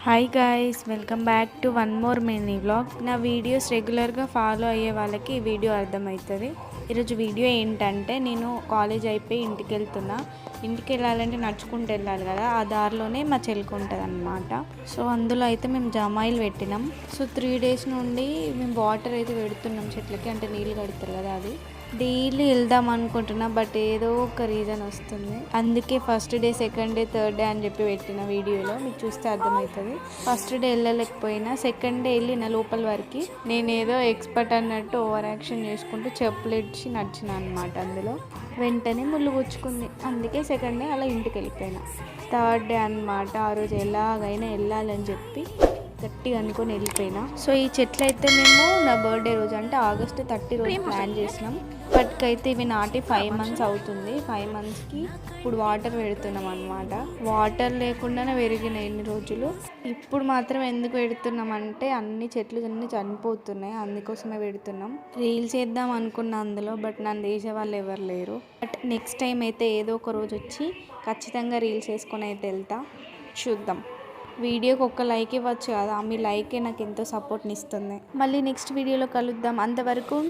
Hi guys, welcome back to one more mini vlog. నా videos రెగ్యులర్గా follow అయ్యే వాళ్ళకి ఈ వీడియో అర్థమవుతుంది. ఈరోజు వీడియో ఏంటంటే, నేను కాలేజ్ అయిపోయి ఇంటికి వెళ్తున్నా. ఇంటికి వెళ్ళాలంటే నడుచుకుంటూ వెళ్ళాలి కదా, ఆ దారిలోనే మా చెల్లికి ఉంటుంది అనమాట. సో అందులో అయితే మేము జమాయిలు పెట్టినాం. సో 3 days నుండి మేము వాటర్ అయితే పెడుతున్నాం చెట్లకి, అంటే నీళ్ళు కడతారు కదా, అది డైలీ వెళ్దాం అనుకుంటున్నా. బట్ ఏదో ఒక రీజన్ వస్తుంది. అందుకే first day, second day, third day అని చెప్పి పెట్టిన వీడియోలో మీకు చూస్తే అర్థమవుతుంది. ఫస్ట్ డే వెళ్ళలేకపోయినా, సెకండ్ డే వెళ్ళిన లోపల వరకు నేనేదో ఎక్స్పర్ట్ అన్నట్టు ఓవర్ యాక్షన్ చేసుకుంటూ చెప్పులు ఇచ్చి నడిచిన అనమాట. అందులో వెంటనే ముళ్ళు గుచ్చుకుంది. అందుకే సెకండ్ డే అలా ఇంటికి వెళ్ళిపోయినా. థర్డ్ డే అనమాట, ఆ రోజు ఎలాగైనా వెళ్ళాలని చెప్పి గట్టిగా అనుకొని వెళ్ళిపోయినా. సో ఈ చెట్లు అయితే మేము నా బర్త్డే రోజు, అంటే August 30 రోజు ప్లాన్ చేసినాం. ఇప్పటికైతే ఇవి నాటి 5 months అవుతుంది. 5 monthsకి ఇప్పుడు వాటర్ పెడుతున్నాం అనమాట. వాటర్ లేకుండానే పెరిగినాయి ఎన్ని రోజులు. ఇప్పుడు మాత్రం ఎందుకు పెడుతున్నాం అంటే, అన్ని చెట్లు చనిపోతున్నాయి, అందుకోసమే పెడుతున్నాం. రీల్స్ చేద్దాం అనుకున్నా అందులో, బట్ నన్ను చేసే వాళ్ళు ఎవరు లేరు. బట్ నెక్స్ట్ టైం అయితే ఏదో ఒక రోజు వచ్చి ఖచ్చితంగా రీల్స్ వేసుకొని అయితే వెళ్తా. చూద్దాం. వీడియోకి ఒక లైక్ ఇవ్వచ్చు కదా, మీ లైకే నాకు ఎంతో సపోర్ట్ని ఇస్తుంది. మళ్ళీ నెక్స్ట్ వీడియోలో కలుద్దాం. అంతవరకు